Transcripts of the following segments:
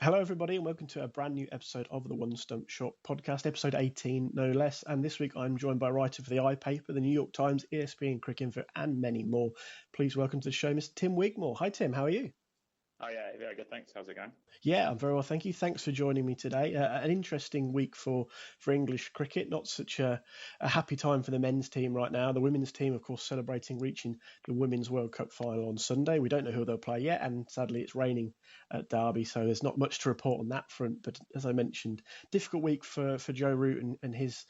Hello, everybody, and welcome to a brand new episode of the One Stump Short Podcast, episode 18, no less. And this week I'm joined by writer for the iPaper, the New York Times, ESPN, Cricket Info, and many more. Please welcome to the show, Mr. Tim Wigmore. Hi, Tim. How are you? Oh, yeah, very good. Thanks. How's it going? Yeah, I'm very well, thank you. Thanks for joining me today. An interesting week for English cricket. Not such a happy time for the men's team right now. The women's team, of course, celebrating reaching the Women's World Cup final on Sunday. We don't know who they'll play yet, and sadly it's raining at Derby, so there's not much to report on that front. But as I mentioned, difficult week for Joe Root and his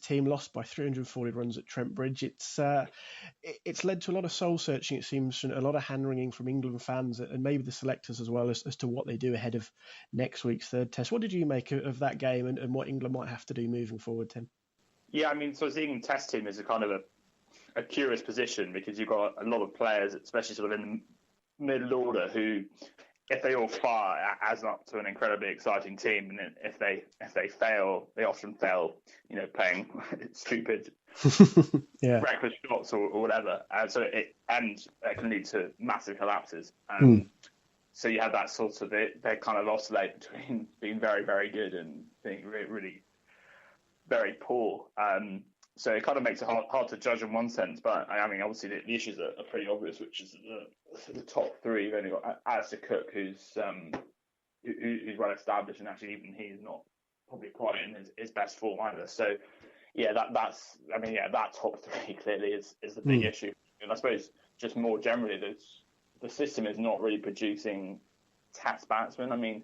team, lost by 340 runs at Trent Bridge. It's led to a lot of soul searching, it seems, and a lot of hand wringing from England fans and maybe the selectors as well as to what they do ahead of next week's third test. What did you make of that game and what England might have to do moving forward, Tim? Yeah, I mean, so the England test team is a kind of a curious position because you've got a lot of players, especially sort of in the middle order, who, if they all fire, adds up to an incredibly exciting team. And if they fail, they often fail, playing stupid, reckless shots or whatever. So it can lead to massive collapses. So you have that sort of they kind of oscillate between being very, very good and being really, really very poor. So it kind of makes it hard to judge in one sense. But I mean, obviously the issues are pretty obvious, which is the top three. You've only got Alistair Cook, who's well established, and actually even he's not probably quite in his best form either. So yeah, that top three clearly is the big issue. And I suppose just more generally, the system is not really producing test batsmen. I mean,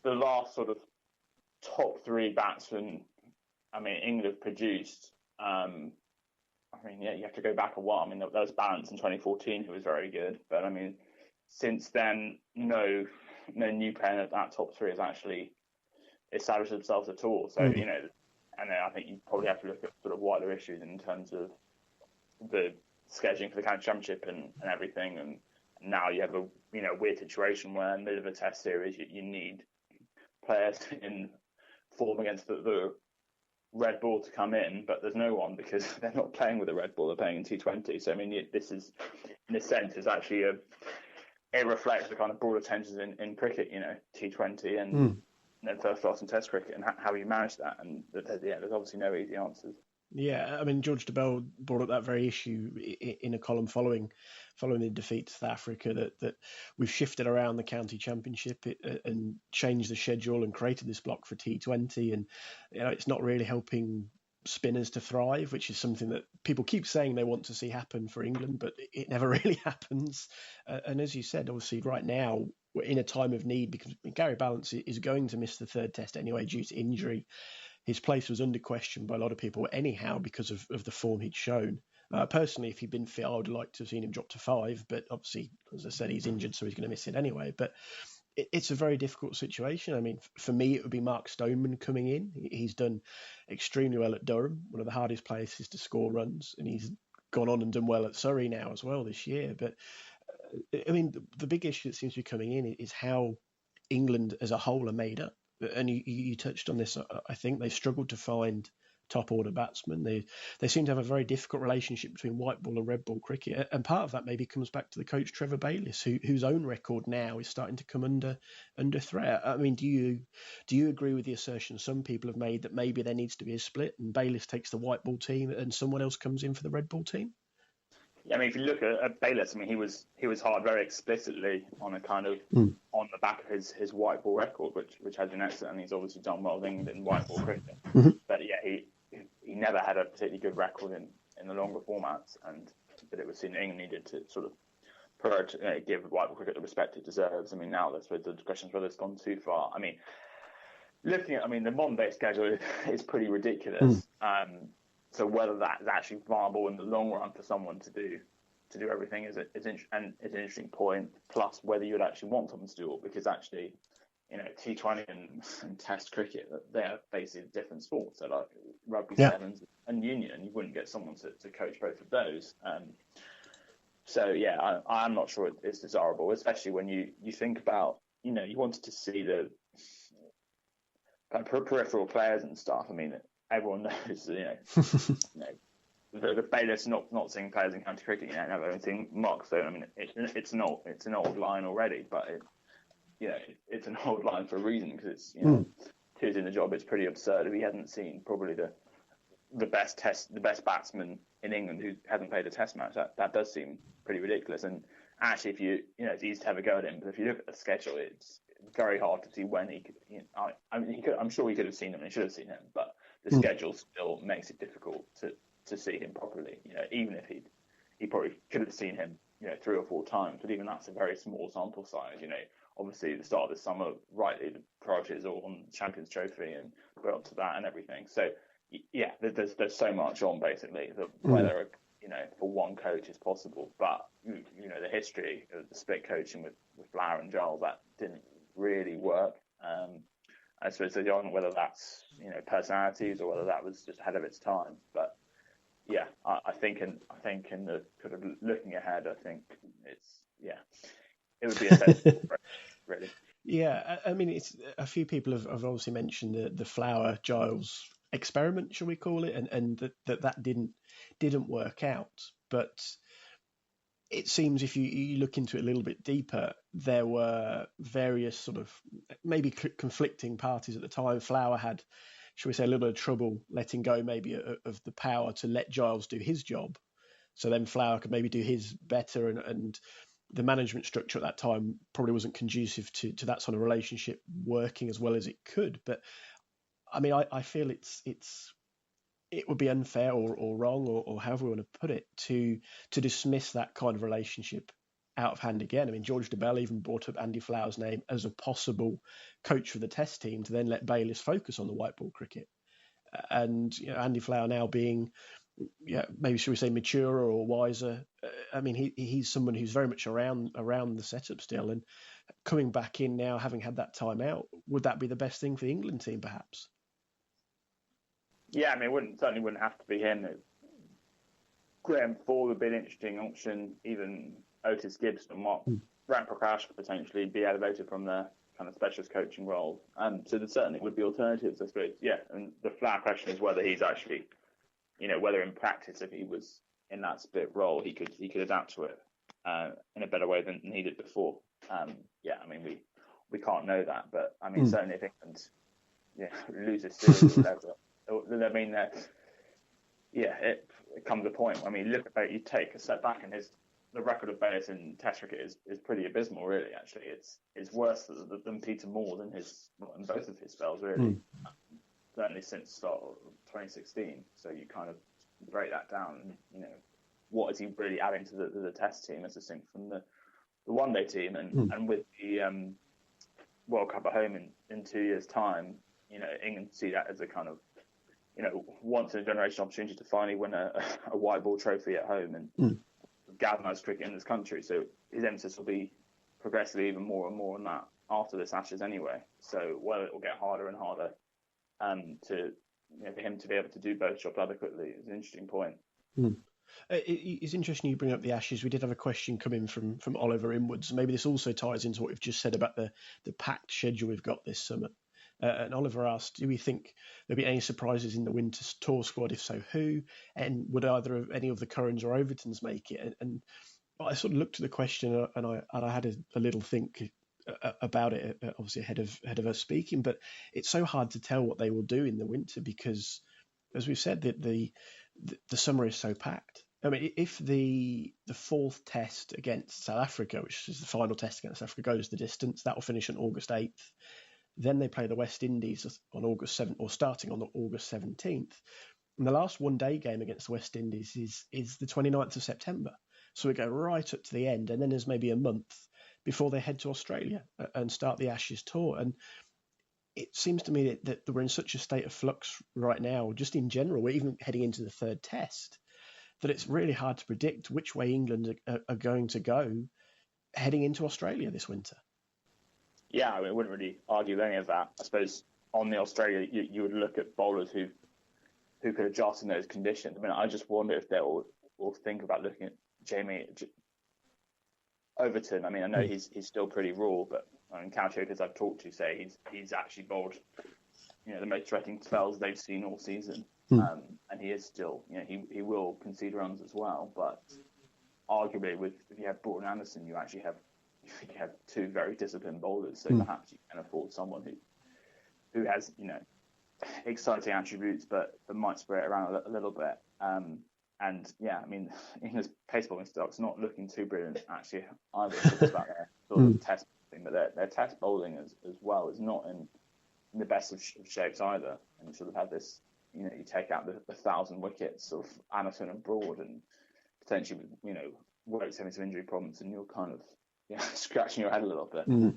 the last sort of top three batsmen, England have produced. You have to go back a while. I mean, there was Ballance in 2014 who was very good, but I mean, since then, no new player at that top three has actually established themselves at all. So and then I think you probably have to look at sort of wider issues in terms of the scheduling for the county championship and everything. And now you have a weird situation where in the middle of a test series you need players in form against the red ball to come in, but there's no one because they're not playing with the red ball, they're playing in T20. So I mean, this is, in a sense, is actually it reflects the kind of broader tensions in cricket, T20 and then first class and test cricket and how you manage that. And there's obviously no easy answers. Yeah, I mean, George Dobell brought up that very issue in a column following the defeat to South Africa, that we've shifted around the county championship and changed the schedule and created this block for T20, and it's not really helping spinners to thrive, which is something that people keep saying they want to see happen for England, but it never really happens. And as you said, obviously right now we're in a time of need because Gary Ballance is going to miss the third test anyway due to injury. His place was under question by a lot of people anyhow because of the form he'd shown. Personally, if he'd been fit, I would like to have seen him drop to 5. But obviously, as I said, he's injured, so he's going to miss it anyway. But it's a very difficult situation. I mean, for me, it would be Mark Stoneman coming in. He's done extremely well at Durham, one of the hardest places to score runs. And he's gone on and done well at Surrey now as well this year. But I mean, the big issue that seems to be coming in is how England as a whole are made up. And you touched on this. I think they've struggled to find top order batsmen. They seem to have a very difficult relationship between white ball and red ball cricket, and part of that maybe comes back to the coach Trevor Bayliss, whose own record now is starting to come under threat. I mean, do you agree with the assertion some people have made that maybe there needs to be a split and Bayliss takes the white ball team and someone else comes in for the red ball team? Yeah, I mean, if you look at Bayliss, I mean, he was hired very explicitly on a kind of on the back of his white ball record, which has been excellent, and he's obviously done well with England in white ball cricket. But yeah, he never had a particularly good record in the longer formats, but it was seen England needed to sort of give white ball cricket the respect it deserves. I mean, now that's where the discussion is whether it's gone too far. I mean, the modern day schedule is pretty ridiculous. So whether that's actually viable in the long run for someone to do everything is an interesting point. Plus, whether you'd actually want someone to do it, because actually, T20 and Test cricket, they are basically different sports. So like rugby sevens and union, you wouldn't get someone to coach both of those. So yeah, I'm not sure it's desirable, especially when you think about you wanted to see the kind of peripheral players and stuff. I mean, everyone knows, the Bayliss not seeing players in county cricket, never seen Mark Stone. I mean, it's an old line already, but it's an old line for a reason, because it's Two's in the job. It's pretty absurd if he hasn't seen probably the best batsman in England who hasn't played a Test match. That does seem pretty ridiculous. And actually, if it's easy to have a go at him, but if you look at the schedule, it's very hard to see when he could. I'm sure he could have seen him and he should have seen him, but the schedule still makes it difficult to see him properly. Even if he probably could have seen him 3 or 4 times, but even that's a very small sample size. Obviously at the start of the summer, rightly, the priority is all on the Champions Trophy and we're up to that and everything. So yeah, there's so much on basically that whether for one coach is possible, but the history of the split coaching with Flower and Giles, that didn't really work. I suppose whether that's personalities or whether that was just ahead of its time, but yeah, I think in the sort of looking ahead, I think it would be a sensible approach, really. Yeah, I mean, it's a few people have obviously mentioned the Flower Giles experiment, shall we call it, and that didn't work out. But it seems if you look into it a little bit deeper, there were various sort of maybe conflicting parties at the time. Flower had, shall we say, a little bit of trouble letting go maybe of the power to let Giles do his job. So then Flower could maybe do his better, and the management structure at that time probably wasn't conducive to that sort of relationship working as well as it could. But I mean, I feel it would be unfair or wrong or however we want to put it to dismiss that kind of relationship out of hand again. I mean, George Dobell even brought up Andy Flower's name as a possible coach for the Test team to then let Bayliss focus on the white ball cricket. And Andy Flower now being, maybe should we say maturer or wiser. I mean, he's someone who's very much around the setup still, and coming back in now, having had that time out, would that be the best thing for the England team, perhaps? Yeah, I mean, it certainly wouldn't have to be him. Graham Ford would be an interesting option. Even Otis Gibson, Ram Prakash could potentially be elevated from the kind of specialist coaching role. So there certainly would be alternatives, I suppose. Yeah, and the Flower question is whether he's actually, whether in practice, if he was in that split role, he could adapt to it in a better way than he did before. Yeah, I mean, we can't know that, but I mean, certainly if England loses series or whatever, I mean, it comes a point. I mean, you take a step back, and the record of Bayliss in Test cricket is pretty abysmal, really. Actually, it's worse than Peter Moore's in both of his spells, really. Certainly since the start of 2016. So you kind of break that down. What is he really adding to the Test team as distinct from the one day team? And with the World Cup at home in 2 years' time, England see that as a kind of once in a generation opportunity to finally win a white ball trophy at home and galvanise cricket in this country. So his emphasis will be progressively even more and more on that after this Ashes anyway. So whether it will get harder and harder for him to be able to do both jobs adequately is an interesting point. It's interesting you bring up the Ashes. We did have a question come in from Oliver Inwards. Maybe this also ties into what we've just said about the packed schedule we've got this summer. And Oliver asked, do we think there'll be any surprises in the winter tour squad? If so, who? And would either any of the Currans or Overtons make it? And I sort of looked at the question and I had a little think about it, obviously ahead of us speaking. But it's so hard to tell what they will do in the winter because, as we've said, the summer is so packed. I mean, if the fourth test against South Africa, which is the final test against South Africa, goes the distance, that will finish on August 8th. Then they play the West Indies on August 7th, or starting on August 17th. And the last one-day game against the West Indies is the 29th of September. So we go right up to the end, and then there's maybe a month before they head to Australia and start the Ashes tour. And it seems to me that we're in such a state of flux right now, just in general, we're even heading into the third test, that it's really hard to predict which way England are going to go heading into Australia this winter. Yeah, I mean, I wouldn't really argue with any of that. I suppose on the Australia, you would look at bowlers who could adjust in those conditions. I mean, I just wonder if they'll think about looking at Jamie Overton. I mean, I know he's still pretty raw, but counter-hitters I've talked to say he's actually bowled the most threatening spells they've seen all season, and he is still he will concede runs as well. But arguably, if you have Broughton Anderson, you actually have you have two very disciplined bowlers, so perhaps you can afford someone who has, exciting attributes, but might spread it around a little bit. And yeah, I mean, England's pace bowling stock's not looking too brilliant actually either. It's about their sort of test bowling, but their test bowling as well is not in the best of shapes either. And you sort of have this, you take out the 1,000 wickets of Anderson and Broad, and potentially, Wokes having some injury problems, and you're kind of scratching your head a little bit.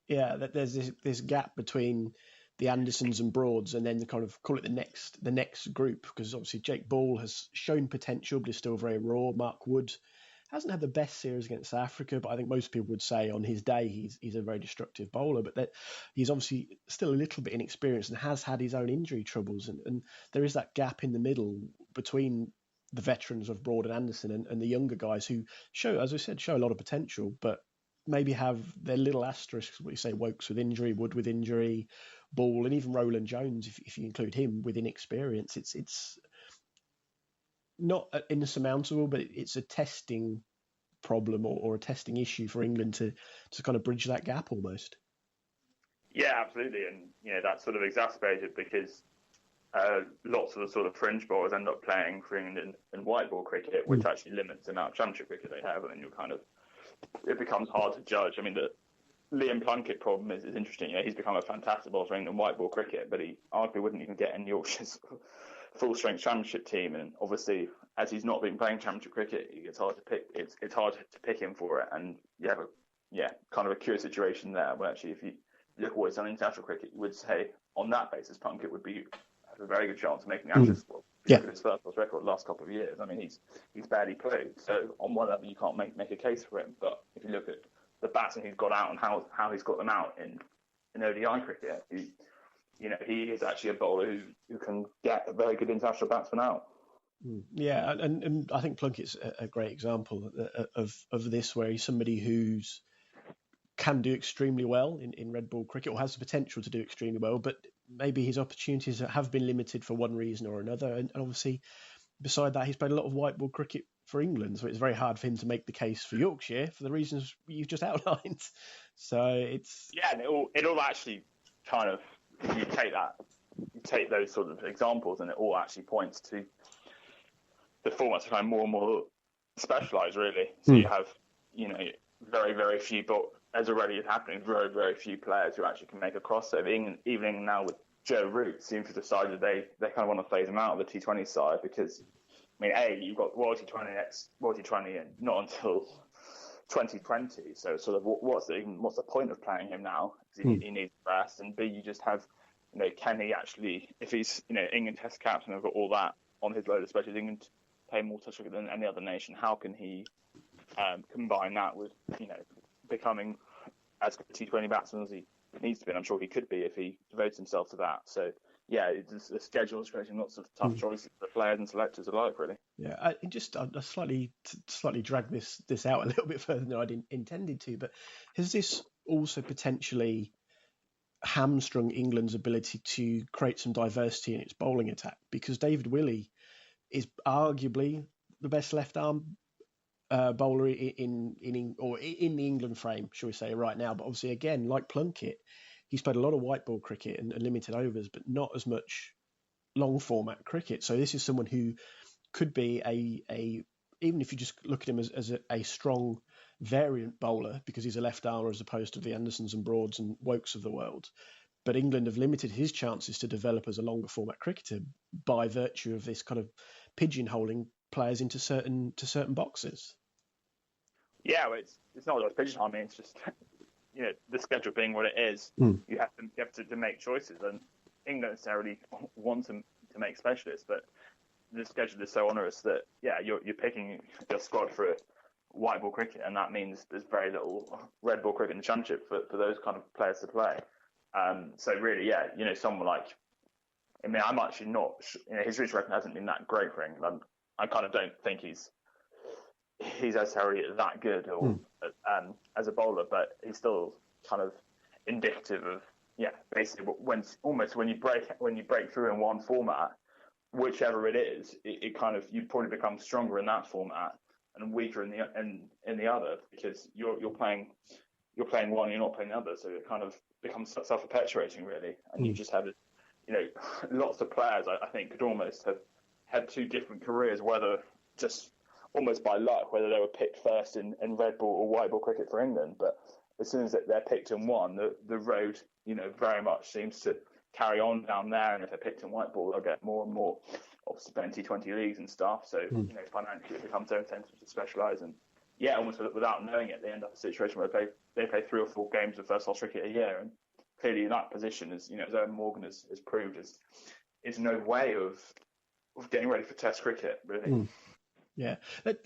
Yeah, there's this gap between the Andersons and Broads, and then kind of call it the next group, because obviously Jake Ball has shown potential, but is still very raw. Mark Wood hasn't had the best series against South Africa, but I think most people would say on his day he's a very destructive bowler, but that he's obviously still a little bit inexperienced and has had his own injury troubles, and there is that gap in the middle between the veterans of Broad and Anderson and the younger guys who show, as I said, show a lot of potential, but maybe have their little asterisks. What you say, Wokes with injury, Wood with injury, Ball, and even Roland Jones, if you include him, with inexperience. It's not insurmountable, but it's a testing problem or a testing issue for England to kind of bridge that gap almost. Yeah, absolutely, and that's sort of exacerbated because lots of the sort of fringe bowlers end up playing for England in white ball cricket, which actually limits the amount of championship cricket they have, and then it becomes hard to judge. I mean, the Liam Plunkett problem is interesting. He's become a fantastic bowler for England white ball cricket, but he arguably wouldn't even get in Yorkshire's full-strength championship team. And obviously, as he's not been playing championship cricket, it's hard to pick. It's hard to pick him for it. And you have kind of a curious situation there. Where actually, if you look at what he's done in international cricket, you would say on that basis, Plunkett would have a very good chance of making the Ashes squad. Yeah. His first class record the last couple of years. I mean, he's barely played. So on one level, you can't make a case for him. But if you look at the batsmen he's got out and how he's got them out in ODI cricket, he is actually a bowler who can get a very good international batsman out. Yeah, and I think Plunkett's a great example of this, where he's somebody who's can do extremely well in red ball cricket, or has the potential to do extremely well, but maybe his opportunities have been limited for one reason or another. And obviously, beside that, he's played a lot of white ball cricket for England, so it's very hard for him to make the case for Yorkshire for the reasons you've just outlined. So it's and it all actually kind of, you take those sort of examples, and it all actually points to the formats are kind of more and more specialised, really. So you have very, very few, but as already is happening, very, very few players who actually can make a crossover. Even now with Joe Root, seems to have decided they kind of want to phase him out of the T20 side because, I mean, you've got World T20 and not until 2020. So sort of what's the point of playing him now? Because he needs rest. And B, you just have, can he actually, if he's, England Test captain, have got all that on his load, especially England play more Test cricket than any other nation, how can he combine that with, becoming as good a T20 batsman as he needs to be? And I'm sure he could be if he devotes himself to that. So, yeah, the schedule is creating lots of tough choices for players and selectors alike, really. Yeah, I slightly drag this out a little bit further than I'd intended to, but has this also potentially hamstrung England's ability to create some diversity in its bowling attack? Because David Willey is arguably the best left-arm bowler in the England frame, shall we say, right now. But obviously, again, like Plunkett, he's played a lot of white ball cricket and limited overs, but not as much long format cricket. So this is someone who could be a even if you just look at him as a strong variant bowler, because he's a left armer as opposed to the Andersons and Broads and Wokes of the world. But England have limited his chances to develop as a longer format cricketer by virtue of this kind of pigeonholing players into certain boxes. Yeah, well, it's not just pigeonholing. I mean, it's just the schedule being what it is. You have to make choices, and England don't necessarily want to make specialists, but the schedule is so onerous that you're picking your squad for white ball cricket, and that means there's very little red ball cricket in the championship for those kind of players to play. So really, someone like, I mean, I'm actually not, his reach record hasn't been that great for England. I kind of don't think he's necessarily that good or as a bowler, but he's still kind of indicative of basically when you break through in one format, whichever it is, it kind of, you probably become stronger in that format, and weaker in the other, because you're playing one, you're not playing the other, so it kind of becomes self-perpetuating really, and you just have lots of players I think could almost have had two different careers, whether just almost by luck, whether they were picked first in red ball or white ball cricket for England, but as soon as they're picked in one, the road very much seems to carry on down there, and if they're picked in white ball, they'll get more and more obviously T20 leagues and stuff, so financially it becomes their incentive to specialise, and almost without knowing it, they end up in a situation where they play 3 or 4 games of first-class cricket a year, and clearly in that position, as Owen Morgan has proved, is no way of getting ready for Test cricket, really. Yeah,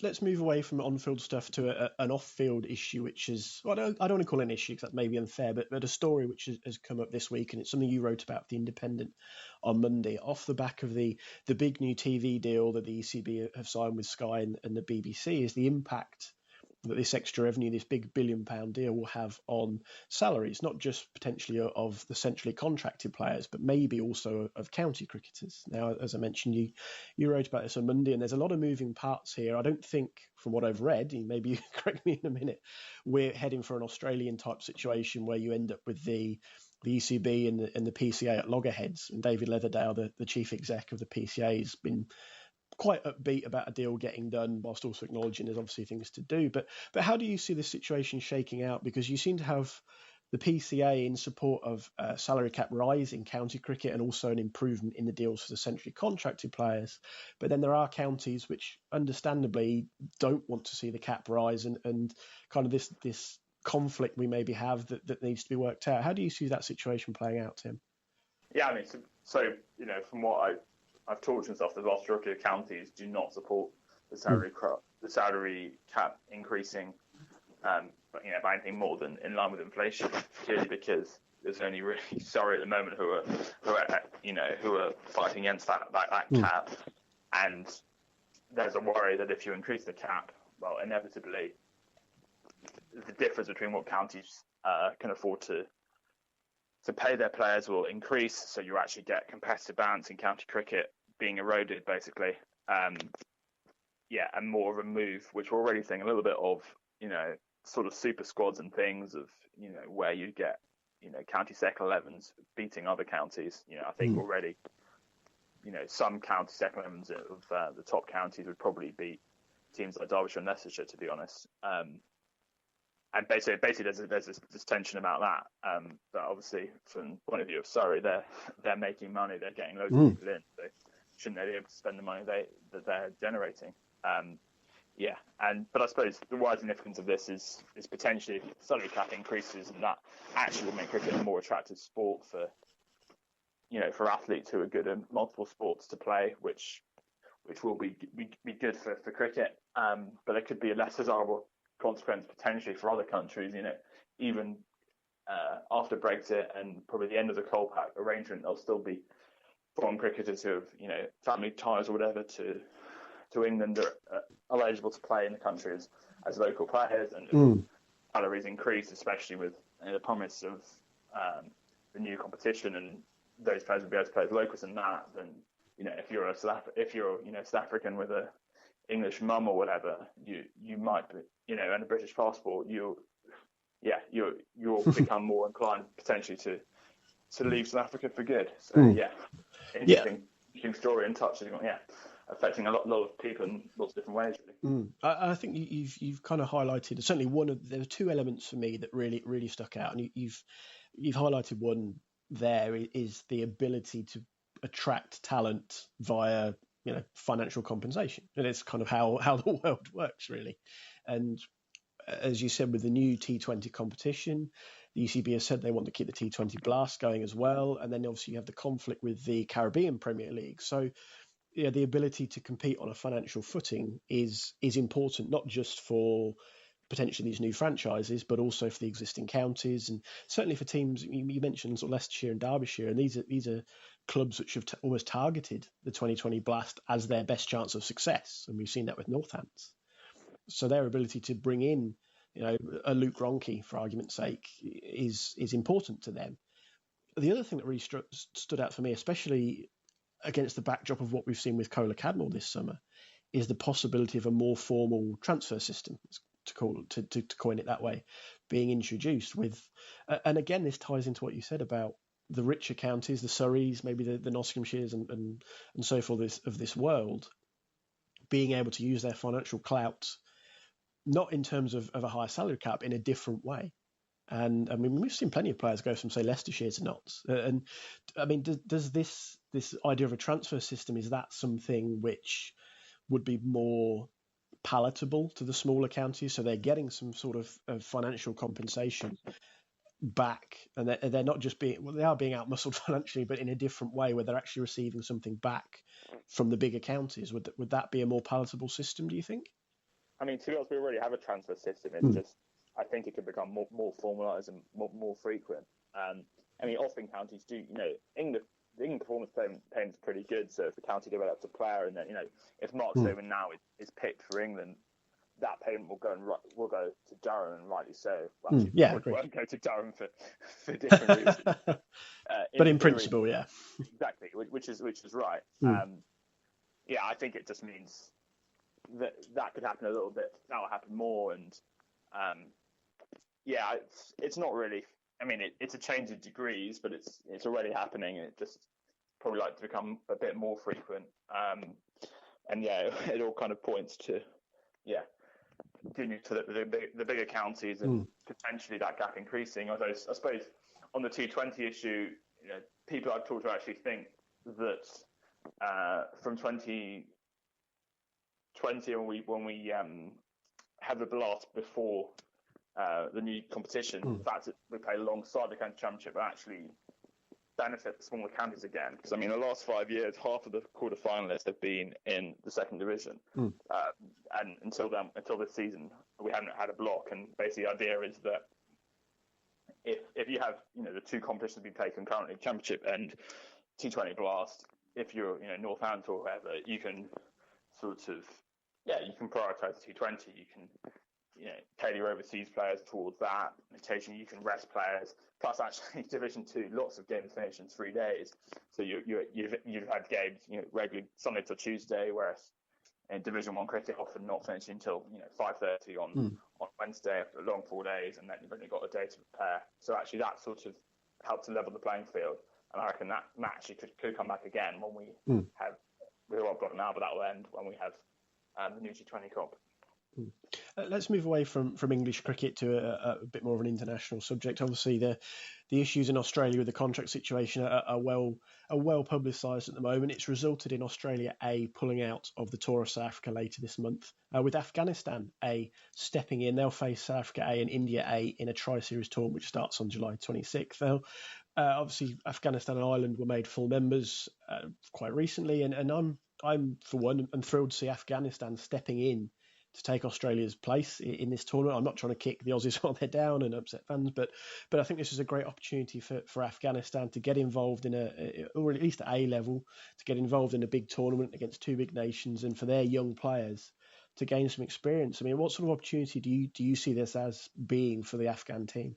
let's move away from on-field stuff to an off-field issue, which is, well, I don't want to call it an issue because that may be unfair, but a story which has come up this week, and it's something you wrote about for The Independent on Monday, off the back of the big new TV deal that the ECB have signed with Sky and the BBC, is the impact that this extra revenue, this big £1 billion deal, will have on salaries, not just potentially of the centrally contracted players, but maybe also of county cricketers. Now, as I mentioned, you wrote about this on Monday, and there's a lot of moving parts here. I don't think, from what I've read, maybe you correct me in a minute, we're heading for an Australian type situation where you end up with the ECB and the PCA at loggerheads. And David Leatherdale, the chief exec of the PCA, has been quite upbeat about a deal getting done, whilst also acknowledging there's obviously things to do. But how do you see this situation shaking out? Because you seem to have the PCA in support of salary cap rise in county cricket and also an improvement in the deals for the centrally contracted players. But then there are counties which understandably don't want to see the cap rise and kind of this conflict we maybe have that needs to be worked out. How do you see that situation playing out, Tim? Yeah, I mean, so from what I've talked and stuff, the vast majority of counties do not support the salary cap increasing, by anything more than in line with inflation. Purely because there's only really Surrey at the moment who are fighting against that cap, and there's a worry that if you increase the cap, well, inevitably the difference between what counties can afford to pay their players will increase, so you actually get competitive balance in county cricket being eroded, basically. And more of a move, which we're already seeing a little bit of, sort of super squads and things of, where you get, county second 11s beating other counties. I think already, some county second 11s of the top counties would probably beat teams like Derbyshire and Leicestershire, to be honest. And basically, there's this tension about that. But obviously, from the point of view of Surrey, they're making money, they're getting loads of people in. So shouldn't they be able to spend the money that they're generating? But I suppose the wider significance of this is potentially if salary cap increases, and that actually will make cricket a more attractive sport for athletes who are good at multiple sports to play, which will be good for cricket. But there could be a less desirable consequence potentially for other countries, even after Brexit and probably the end of the coal pack arrangement, there'll still be foreign cricketers who have, family ties or whatever to England are eligible to play in the country as local players, and salaries increase, especially with the promise of the new competition, and those players will be able to play as locals in that. Then, if you're South African with a English mum or whatever, you might be, and a British passport, you'll become more inclined potentially to leave South Africa for good. So interesting story and touch. Affecting a lot of people in lots of different ways, really. I think you've kind of highlighted certainly there were two elements for me that really stuck out, and you've highlighted one there is the ability to attract talent via financial compensation, and it's kind of how the world works, really. And as you said, with the new T20 competition, the ECB has said they want to keep the T20 Blast going as well, and then obviously you have the conflict with the Caribbean Premier League. So the ability to compete on a financial footing is important, not just for potentially these new franchises, but also for the existing counties, and certainly for teams. You mentioned sort of Leicestershire and Derbyshire, and these are clubs which have almost targeted the 2020 Blast as their best chance of success, and we've seen that with Northants. So their ability to bring in, a Luke Ronke, for argument's sake, is important to them. The other thing that really stood out for me, especially against the backdrop of what we've seen with Kola Cadmore this summer, is the possibility of a more formal transfer system, to coin it that way, being introduced with, and again, this ties into what you said about the richer counties, the Surreys, maybe the Nottinghamshires and so forth of this world, being able to use their financial clout, not in terms of a higher salary cap, in a different way. And I mean, we've seen plenty of players go from, say, Leicestershire to Notts. And I mean, does this idea of a transfer system, is that something which would be more palatable to the smaller counties, so they're getting some sort of financial compensation back, and they're not just being, well, they are being outmuscled financially, but in a different way, where they're actually receiving something back from the bigger counties? Would that be a more palatable system, do you think? I mean, to be honest, we already have a transfer system. It's just, I think it could become more formalised and more frequent. I mean, often counties do, England performance payment is pretty good. So if the county develops a player, and then, if Mark Stoneman now is picked for England, that payment will go to Durham, and rightly so. Well, it won't go to Durham for different reasons. But in principle, yeah, exactly, which is right. I think it just means that could happen a little bit. That will happen more, and it's not really. I mean, it's a change of degrees, but it's already happening. It just probably like to become a bit more frequent. It all kind of points to the bigger counties and potentially that gap increasing. Although I suppose on the 220 issue, people I've talked to actually think that from 2020, when we have the blast before the new competition, the fact that we play alongside the county championship will actually benefit the smaller counties again. Because I mean, the last 5 years, half of the quarter-finalists have been in the second division, and until this season, we haven't had a block. And basically, the idea is that if you have the two competitions being played concurrently, championship and T20 Blast, if you're Northampton or whatever, you can sort of you can prioritise the T20. You can tailor your overseas players towards that. Occasionally, you can rest players. Plus, actually, Division 2, lots of games finish in 3 days. So you've had games regularly Sunday till Tuesday, whereas in Division 1 cricket often not finishing until 5:30 on Wednesday after a long 4 days, and then you've only got a day to prepare. So actually, that sort of helps to level the playing field. And I reckon that actually could come back again when we have who I've got now, but that will end when we have the new G20 comp. Let's move away from English cricket to a bit more of an international subject. Obviously, the issues in Australia with the contract situation are well publicised at the moment. It's resulted in Australia A pulling out of the Tour of South Africa later this month, with Afghanistan A stepping in. They'll face South Africa A and India A in a tri-series tournament which starts on July 26th. Obviously, Afghanistan and Ireland were made full members quite recently, and I'm for one, I'm thrilled to see Afghanistan stepping in to take Australia's place in this tournament. I'm not trying to kick the Aussies while they're down and upset fans, but I think this is a great opportunity for Afghanistan to get involved in or at least at A level, to get involved in a big tournament against two big nations, and for their young players to gain some experience. I mean, what sort of opportunity do you see this as being for the Afghan team?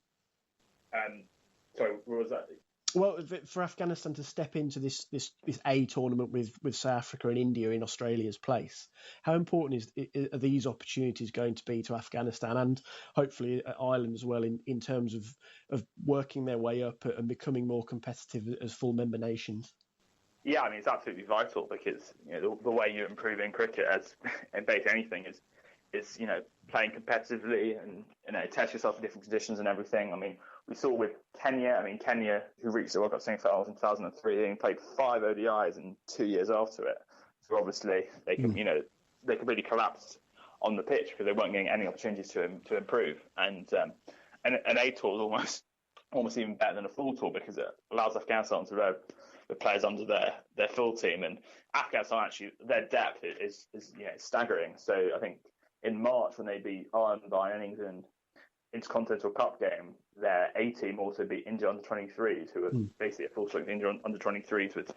Sorry, what was that? Well, for Afghanistan to step into this A tournament with South Africa and India in Australia's place, how important are these opportunities going to be to Afghanistan and hopefully Ireland as well in terms of working their way up and becoming more competitive as full member nations? Yeah, I mean, it's absolutely vital, because the way you improve in cricket, as in basically anything, is playing competitively and test yourself in different conditions and everything. I mean, we saw with Kenya. I mean, Kenya, who reached the World Cup semi-finals in 2003, they played 5 ODIs in 2 years after it. So obviously they completely collapsed on the pitch because they weren't getting any opportunities to improve. And an A tour is almost even better than a full tour, because it allows Afghanistan to row the players under their full team. And Afghanistan, actually, their depth is staggering. So I think in March, when they beat Ireland by an England Intercontinental Cup game, their A team also beat India under-23s, who were basically a full-strength India under-23s with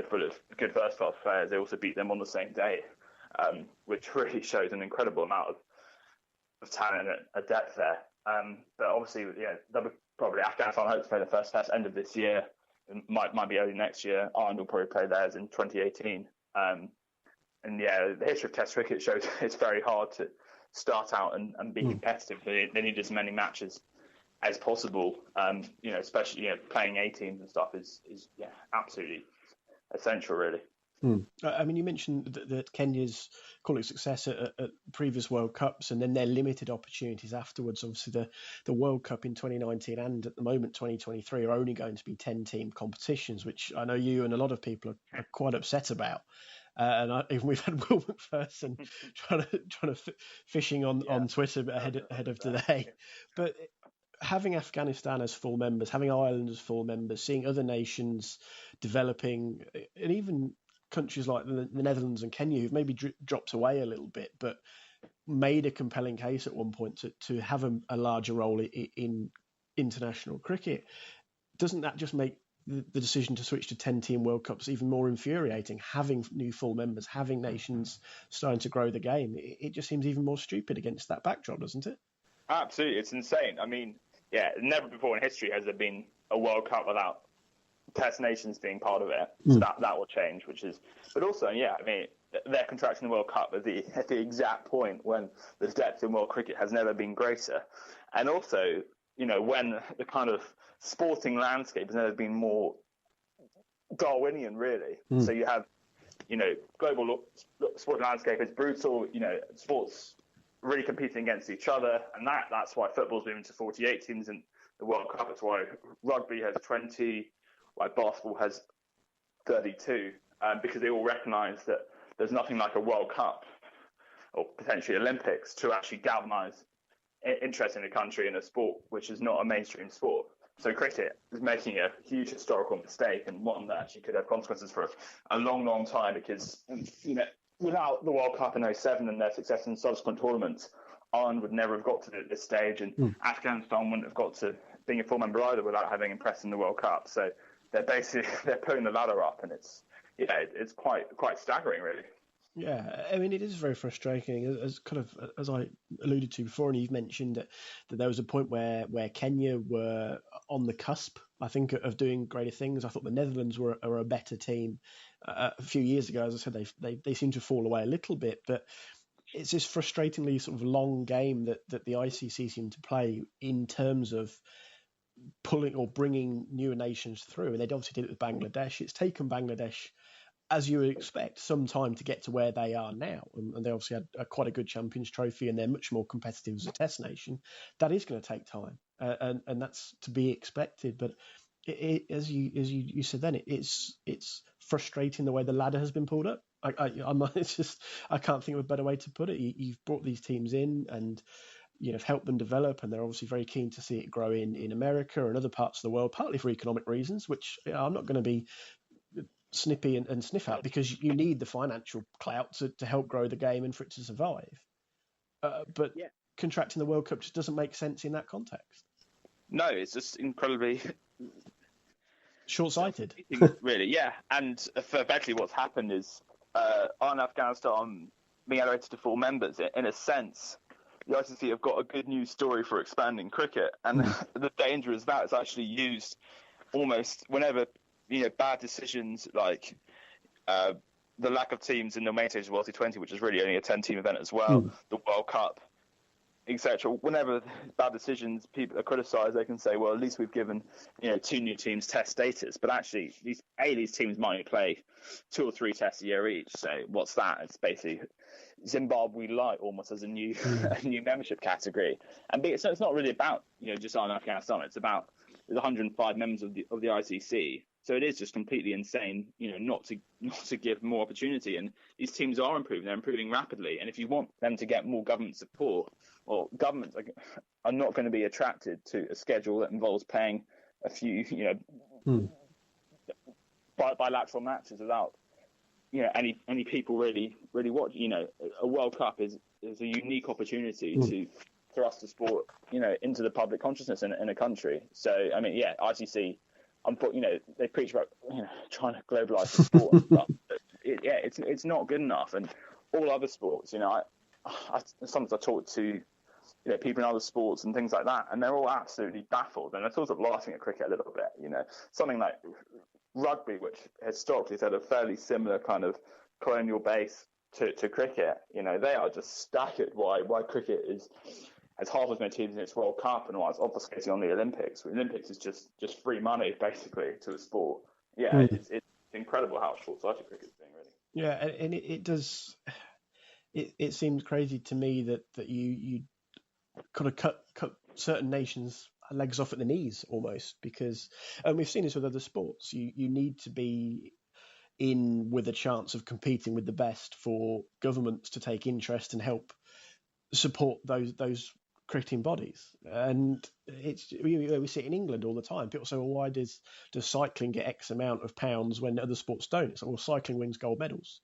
full of good first-class players. They also beat them on the same day, which really shows an incredible amount of talent and depth there. But obviously, they'll be probably Afghanistan hope to play the first test end of this year. It might be early next year. Ireland will probably play theirs in 2018. And yeah, the history of Test cricket shows it's very hard to start out and be competitive. They need as many matches as possible. Especially playing A teams and stuff is absolutely essential, really. I mean, you mentioned that Kenya's calling success at previous World Cups and then their limited opportunities afterwards. Obviously, the World Cup in 2019 and at the moment 2023 are only going to be 10-team competitions, which I know you and a lot of people are quite upset about. Even we've had Will McPherson trying to fishing on Twitter ahead of today. But having Afghanistan as full members, having Ireland as full members, seeing other nations developing, and even countries like the Netherlands and Kenya, who've maybe dropped away a little bit, but made a compelling case at one point to have a larger role in international cricket. Doesn't that just make the decision to switch to 10-team World Cups even more infuriating? Having new full members, having nations starting to grow the game, it just seems even more stupid against that backdrop, doesn't it? Absolutely, it's insane. I mean, never before in history has there been a World Cup without Test nations being part of it. So that will change, but also, I mean, they're contracting the World Cup at the exact point when the depth in world cricket has never been greater. And also, when the kind of sporting landscape has never been more Darwinian, really. So you have, global sporting landscape is brutal, sports really competing against each other, and that's why football's moving to 48 teams in the World Cup. It's why rugby has 20, why basketball has 32, because they all recognise that there's nothing like a World Cup or potentially Olympics to actually galvanise interest in a country in a sport which is not a mainstream sport. So cricket is making a huge historical mistake, and one that actually could have consequences for a long, long time, because without the World Cup in 2007 and their success in subsequent tournaments, Ireland would never have got to this stage, and Afghanistan wouldn't have got to being a full member either without having impressed in the World Cup. So they're putting the ladder up, and it's quite staggering, really. Yeah, I mean, it is very frustrating, as I alluded to before, and you've mentioned that there was a point where Kenya were on the cusp, I think, of doing greater things. I thought the Netherlands were a better team a few years ago. As I said, they seem to fall away a little bit, but it's this frustratingly sort of long game that the ICC seem to play in terms of pulling or bringing newer nations through. And they obviously did it with Bangladesh. It's taken Bangladesh, as you would expect, some time to get to where they are now. And they obviously had quite a good Champions Trophy, and they're much more competitive as a test nation. That is going to take time, and that's to be expected. But as you said then, it's frustrating the way the ladder has been pulled up. I can't think of a better way to put it. You've brought these teams in and helped them develop, and they're obviously very keen to see it grow in America and other parts of the world, partly for economic reasons, which I'm not going to be snippy and sniff at, because you need the financial clout to help grow the game and for it to survive. But contracting the World Cup just doesn't make sense in that context. No, it's just incredibly short-sighted. Really, yeah. And for Beckley, what's happened is on Afghanistan being elevated to full members, in a sense, the ICC have got a good news story for expanding cricket. And the danger is that it's actually used almost whenever bad decisions like the lack of teams in the main stage of World T20, which is really only a 10-team event as well, the World Cup, etc. Whenever bad decisions people are criticised, they can say, well, at least we've given 2 new teams test status. But actually, these teams might only play 2 or 3 tests a year each. So what's that? It's basically Zimbabwe Light almost as a new membership category. And so it's not really about just on Afghanistan. It's about there's 105 members of the ICC. So it is just completely insane, not to give more opportunity. And these teams are improving; they're improving rapidly. And if you want them to get more government support, well, governments are not going to be attracted to a schedule that involves paying a few, bilateral matches without, any people really watch. A World Cup is a unique opportunity to thrust the sport, into the public consciousness in a country. So I mean, ICC. They preach about trying to globalise the sport and stuff. But it's not good enough. And all other sports, sometimes I talk to people in other sports and things like that, and they're all absolutely baffled. And they're sort of laughing at cricket a little bit. Something like rugby, which historically has had a fairly similar kind of colonial base to cricket. You know, they are just staggered why cricket has half as many teams in its World Cup and why it's obfuscating on the Olympics. The Olympics is just free money basically to a sport. Yeah, it's incredible how short-sighted cricket's being, really. Yeah, and it does. It seems crazy to me that you kind of cut certain nations' legs off at the knees almost, because, and we've seen this with other sports. You need to be in with a chance of competing with the best for governments to take interest and help support those cricketing bodies. And we see it in England all the time. People say, well, why does cycling get X amount of pounds when other sports don't? It's like, well, cycling wins gold medals.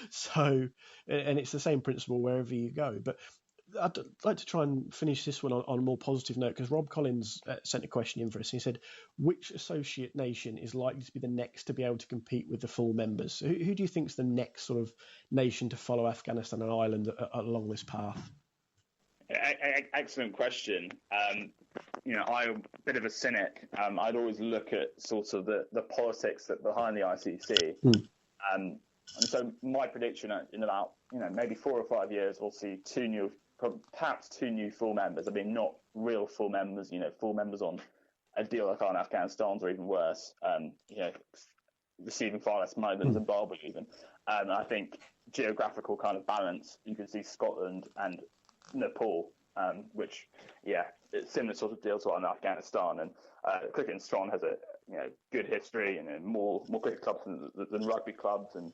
So, and it's the same principle wherever you go. But I'd like to try and finish this one on a more positive note, because Rob Collins sent a question in for us. And he said, which associate nation is likely to be the next to be able to compete with the full members? Who do you think is the next sort of nation to follow Afghanistan and Ireland along this path? Excellent question. I'm a bit of a cynic. I'd always look at sort of the politics that behind the ICC. And so my prediction in about, maybe 4 or 5 years, we'll see perhaps two new full members. I mean, not real full members, full members on a deal like on Afghanistan's or even worse, receiving far less money than Zimbabwe even. I think geographical kind of balance, you can see Scotland and Nepal, which, it's similar sort of deal to in Afghanistan. And Cricket and Strong has a good history and more cricket clubs than rugby clubs, and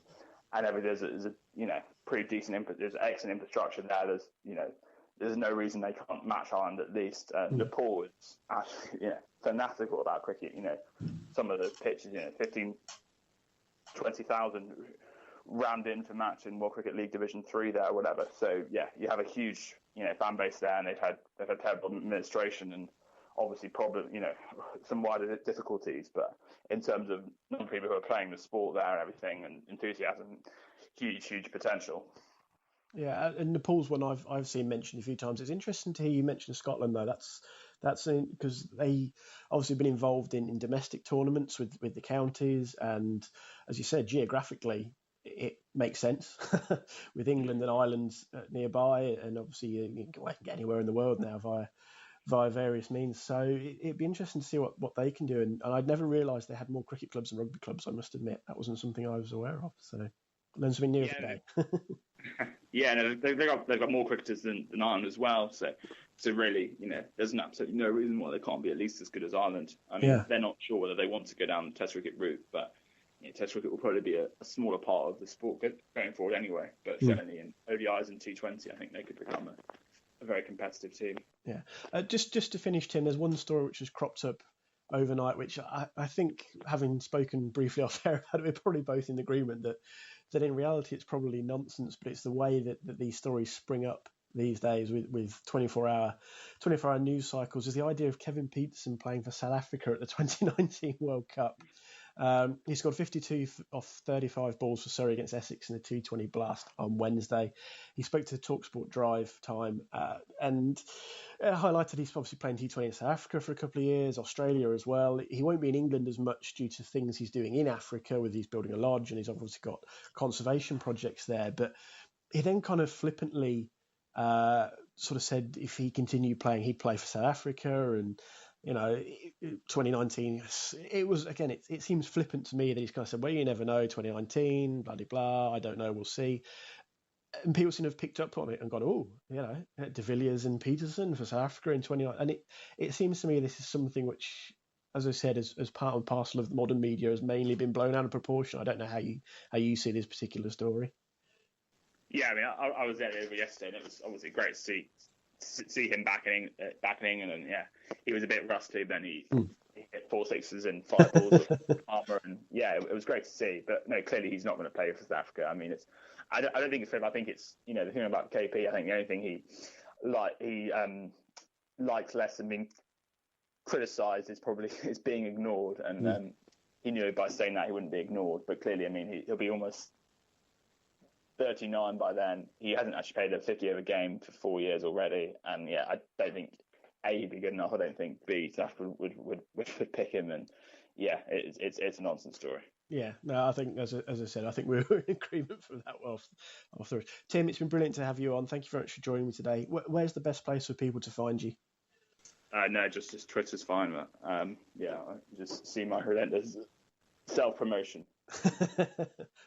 everything. There's a pretty decent there's excellent infrastructure there. There's no reason they can't match Ireland at least. Nepal is actually fanatical about cricket. Some of the pitches 15,000-20,000 rammed in to match in World Cricket League Division 3 there or whatever. So you have a huge fan base there, and they've had terrible administration and obviously some wider difficulties. But in terms of number of people who are playing the sport there and everything, and enthusiasm, huge potential. Yeah, and Nepal's one I've seen mentioned a few times. It's interesting to hear you mention Scotland though. That's because they obviously been involved in domestic tournaments with the counties, and as you said, geographically it makes sense with England and Ireland nearby, and obviously you can get anywhere in the world now via various means. So it'd be interesting to see what they can do. And I'd never realised they had more cricket clubs than rugby clubs. I must admit, that wasn't something I was aware of. So learn something new every day. They've got more cricketers than Ireland as well. So really, there's absolutely no reason why they can't be at least as good as Ireland. I mean, They're not sure whether they want to go down the Test cricket route, but Test cricket will probably be a smaller part of the sport going forward anyway. But certainly in ODIs and T20, I think they could become a very competitive team. Yeah. Just to finish, Tim, there's one story which has cropped up overnight, which I think, having spoken briefly off air about it, we're probably both in agreement that in reality it's probably nonsense, but it's the way that these stories spring up these days with 24-hour news cycles, is the idea of Kevin Peterson playing for South Africa at the 2019 World Cup. He scored 52 off 35 balls for Surrey against Essex in the T20 Blast on Wednesday. He spoke to TalkSport Drive Time and highlighted he's obviously playing T20 in South Africa for a couple of years, Australia as well. He won't be in England as much due to things he's doing in Africa, with he's building a lodge and he's obviously got conservation projects there. But he then kind of flippantly sort of said if he continued playing, he'd play for South Africa. And 2019, it was, again, it seems flippant to me that he's kind of said, well, you never know, 2019, blah, blah, blah, I don't know, we'll see. And people seem to have picked up on it and gone, De Villiers and Peterson for South Africa in 2019. And it seems to me this is something which, as I said, as part and parcel of modern media, has mainly been blown out of proportion. I don't know how you see this particular story. Yeah, I mean, I was there yesterday, and it was obviously great to see him back in England, and he was a bit rusty, then he hit 4 sixes and 5 balls with armour, and it was great to see. But no, clearly he's not going to play for South Africa. I mean, I don't think it's him. I think it's the thing about KP. I think the only thing he likes less than being criticised is being ignored, and he knew by saying that he wouldn't be ignored. But clearly, I mean, he'll be almost 39 by then. He hasn't actually played a 50-over game for 4 years already, and I don't think A, he'd be good enough. I don't think B, South Africa would pick him, and yeah, it's a nonsense story. Yeah, no, I think as I said, I think we're in agreement for that. Well, Tim, it's been brilliant to have you on. Thank you very much for joining me today. Where's the best place for people to find you? No, just Twitter's fine, but yeah, just see my relentless self-promotion.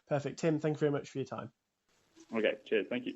Perfect. Tim, thank you very much for your time. Okay, cheers. Thank you.